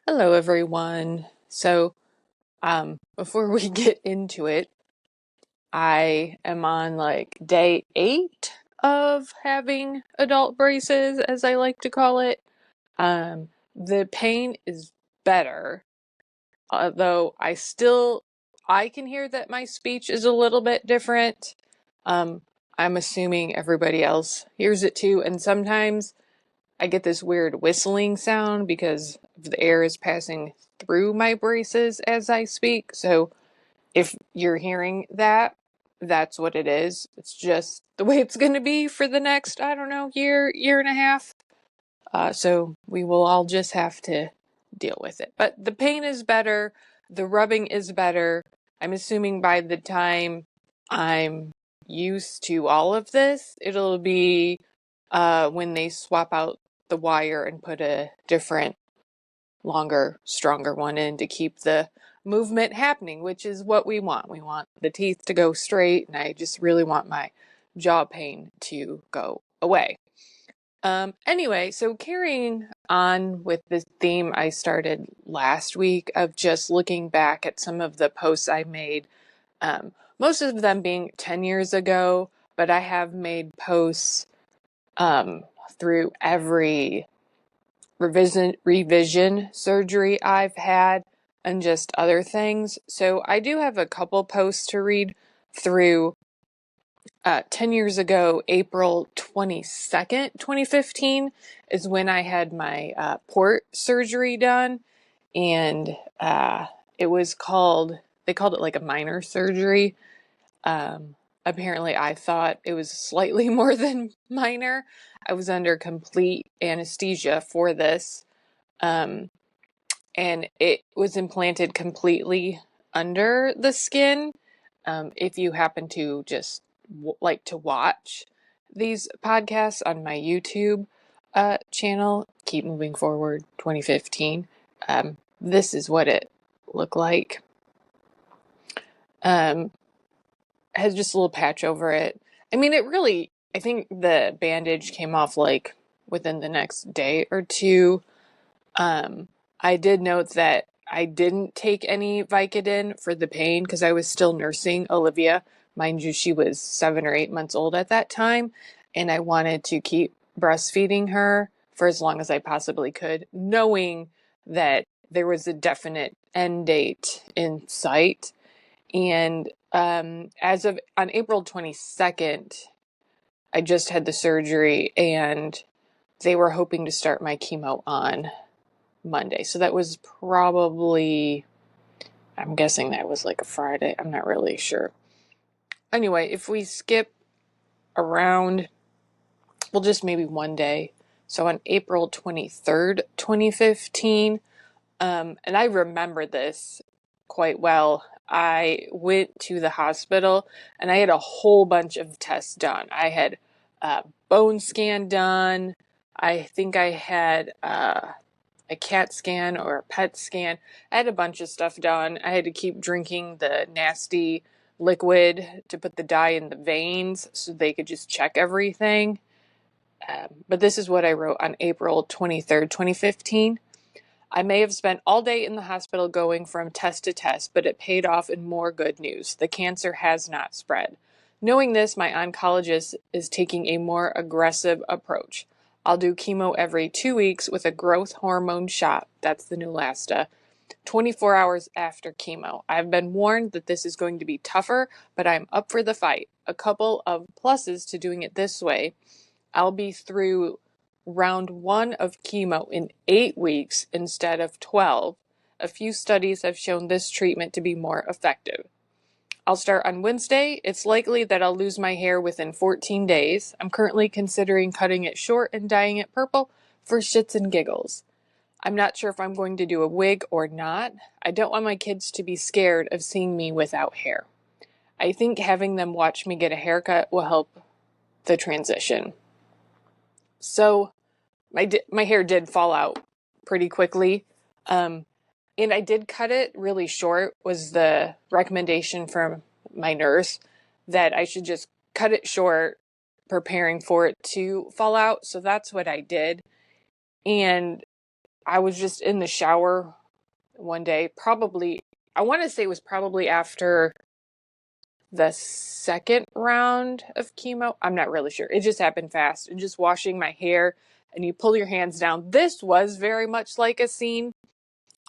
Hello, everyone. Before we get into it, I am on like day 8 of having adult braces, as I like to call it. The pain is better, although I can hear that my speech is a little bit different. Um, I'm assuming everybody else hears it too, and sometimes I get this weird whistling sound because the air is passing through my braces as I speak. So if you're hearing that, that's what it is. It's just the way it's going to be for the next, I don't know, year and a half. So we will all just have to deal with it. But the pain is better. The rubbing is better. I'm assuming by the time I'm used to all of this, it'll be when they swap out the wire and put a different, longer, stronger one in to keep the movement happening, which is what we want. We want the teeth to go straight, and I just really want my jaw pain to go away. Anyway, so carrying on with the theme I started last week of just looking back at some of the posts I made, most of them being 10 years ago, but I have made posts through every revision surgery I've had and just other things. So I do have a couple posts to read through. 10 years ago, April 22nd, 2015, is when I had my port surgery done. And it was they called it like a minor surgery. Um, Apparently, I thought it was slightly more than minor. I was under complete anesthesia for this. Um, and it was implanted completely under the skin. If you happen to just like to watch these podcasts on my YouTube channel, Keep Moving Forward 2015, this is what it looked like. Um, has just a little patch over it. I mean, I think the bandage came off like within the next day or two. Um, I did note that I didn't take any Vicodin for the pain because I was still nursing Olivia. Mind you, she was 7 or 8 months old at that time, and I wanted to keep breastfeeding her for as long as I possibly could, knowing that there was a definite end date in sight. And as of on April 22nd, I just had the surgery, and they were hoping to start my chemo on Monday. So that was probably, I'm guessing that was like a Friday. I'm not really sure. Anyway, if we skip around, well, just maybe one day. So on April 23rd, 2015, and I remember this quite well. I went to the hospital and I had a whole bunch of tests done. I had a bone scan done. I think I had a CAT scan or a PET scan. I had a bunch of stuff done. I had to keep drinking the nasty liquid to put the dye in the veins so they could just check everything. But this is what I wrote on April 23rd, 2015. I may have spent all day in the hospital going from test to test, but it paid off in more good news. The cancer has not spread. Knowing this, my oncologist is taking a more aggressive approach. I'll do chemo every 2 weeks with a growth hormone shot, that's the Neulasta, 24 hours after chemo. I've been warned that this is going to be tougher, but I'm up for the fight. A couple of pluses to doing it this way: I'll be through round 1 of chemo in 8 weeks instead of 12. A few studies have shown this treatment to be more effective. I'll start on Wednesday. It's likely that I'll lose my hair within 14 days. I'm currently considering cutting it short and dyeing it purple for shits and giggles. I'm not sure if I'm going to do a wig or not. I don't want my kids to be scared of seeing me without hair. I think having them watch me get a haircut will help the transition. So my hair did fall out pretty quickly. And I did cut it really short, was the recommendation from my nurse, that I should just cut it short, preparing for it to fall out. So that's what I did. And I was just in the shower one day, probably, I want to say it was probably after the second round of chemo. I'm not really sure. It just happened fast. And just washing my hair, and you pull your hands down. This was very much like a scene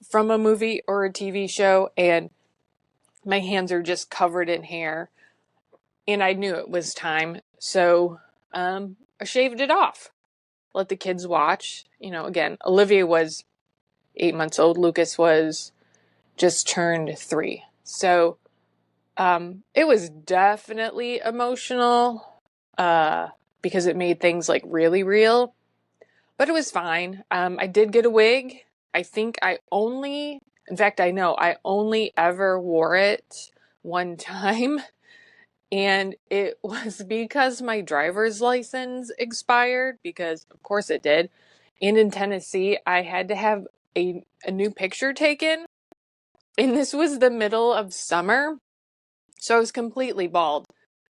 from a movie or a TV show, and my hands are just covered in hair. And I knew it was time. So I shaved it off. Let the kids watch. Again, Olivia was 8 months old. Lucas was just turned 3. So it was definitely emotional because it made things like really real, but it was fine. I did get a wig. I think in fact, I know I only ever wore it one time, and it was because my driver's license expired, because of course it did. And in Tennessee, I had to have a new picture taken, and this was the middle of summer. So I was completely bald.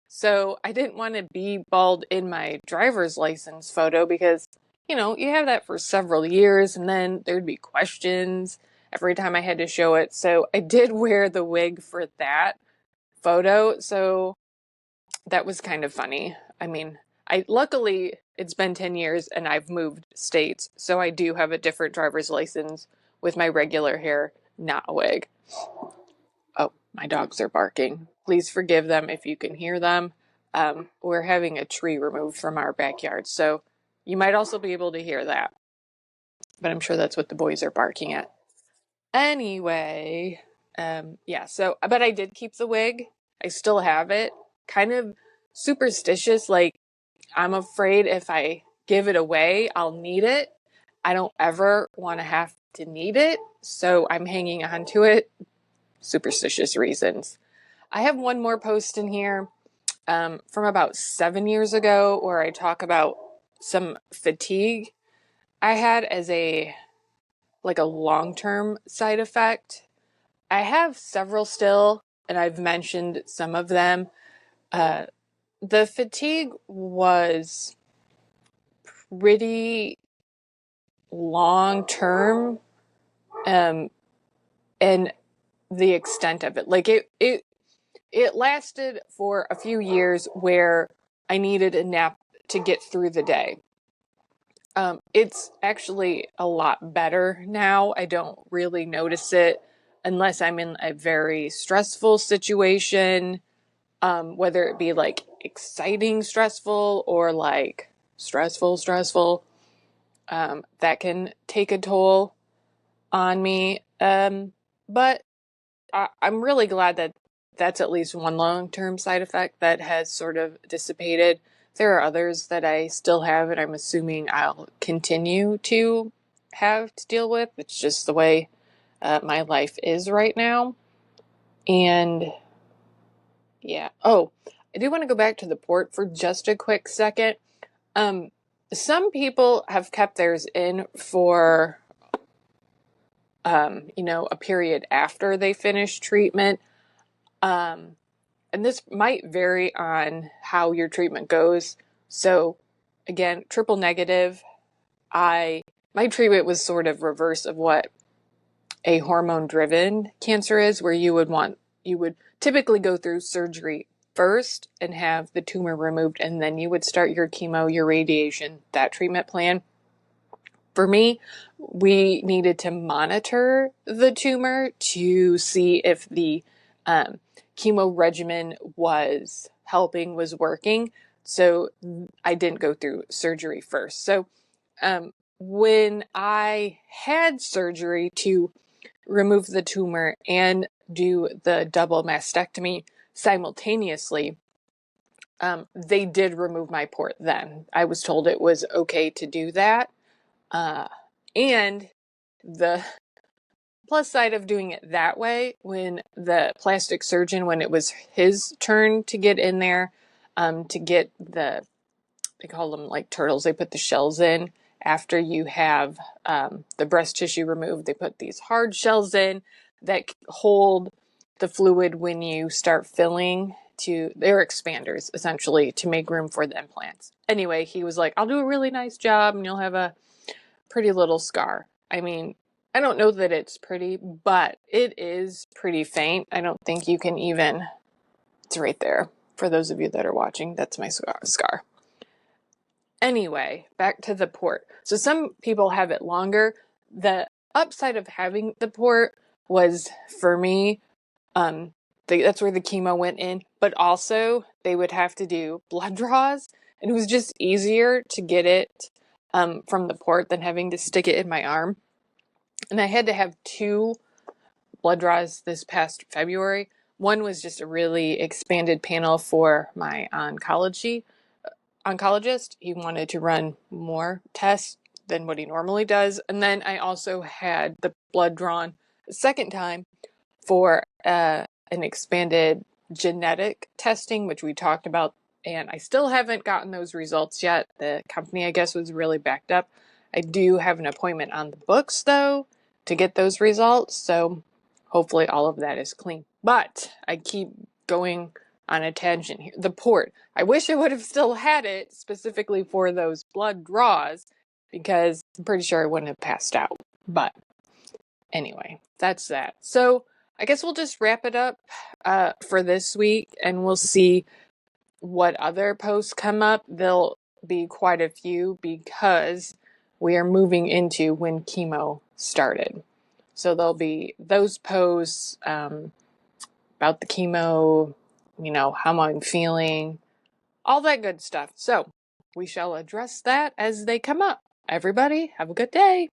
So I didn't want to be bald in my driver's license photo because, you have that for several years, and then there'd be questions every time I had to show it. So I did wear the wig for that photo. So that was kind of funny. I mean, luckily it's been 10 years and I've moved states. So I do have a different driver's license with my regular hair, not a wig. Oh, my dogs are barking. Please forgive them if you can hear them. We're having a tree removed from our backyard, so you might also be able to hear that. But I'm sure that's what the boys are barking at. Anyway, yeah, but I did keep the wig. I still have it. Kind of superstitious, like I'm afraid if I give it away, I'll need it. I don't ever want to have to need it, so I'm hanging on to it. Superstitious reasons. I have one more post in here from about 7 years ago where I talk about some fatigue I had as a long-term side effect. I have several still, and I've mentioned some of them. The fatigue was pretty long-term, and the extent of it, like it lasted for a few years where I needed a nap to get through the day. It's actually a lot better now. I don't really notice it unless I'm in a very stressful situation, whether it be like exciting stressful or like stressful. That can take a toll on me. But I'm really glad that that's at least one long-term side effect that has sort of dissipated. There are others that I still have, and I'm assuming I'll continue to have to deal with. It's just the way my life is right now. And yeah. Oh, I do want to go back to the port for just a quick second. Some people have kept theirs in for, a period after they finish treatment. And this might vary on how your treatment goes. So again, triple negative. My treatment was sort of reverse of what a hormone-driven cancer is, where you would typically go through surgery first and have the tumor removed, and then you would start your chemo, your radiation, that treatment plan. For me, we needed to monitor the tumor to see if the chemo regimen was helping, was working. So I didn't go through surgery first. So when I had surgery to remove the tumor and do the double mastectomy simultaneously, they did remove my port then. I was told it was okay to do that. And the plus side of doing it that way, when the plastic surgeon, when it was his turn to get in there, to get they call them like turtles, they put the shells in after you have the breast tissue removed. They put these hard shells in that hold the fluid when you start filling. They're expanders essentially to make room for the implants. Anyway, he was like, I'll do a really nice job and you'll have a pretty little scar. I mean, I don't know that it's pretty, but it is pretty faint. I don't think you can even, it's right there. For those of you that are watching, that's my scar. Anyway, back to the port. So some people have it longer. The upside of having the port was, for me, that's where the chemo went in, but also they would have to do blood draws, and it was just easier to get it from the port than having to stick it in my arm. And I had to have 2 blood draws this past February. One was just a really expanded panel for my oncologist. He wanted to run more tests than what he normally does. And then I also had the blood drawn a second time for an expanded genetic testing, which we talked about. And I still haven't gotten those results yet. The company, I guess, was really backed up. I do have an appointment on the books, though, to get those results. So hopefully all of that is clean. But I keep going on a tangent here. The port. I wish I would have still had it specifically for those blood draws, because I'm pretty sure I wouldn't have passed out. But anyway, that's that. So I guess we'll just wrap it up for this week, and we'll see what other posts come up. There'll be quite a few because we are moving into when chemo started. So there'll be those posts about the chemo, how I'm feeling, all that good stuff. So we shall address that as they come up. Everybody, have a good day.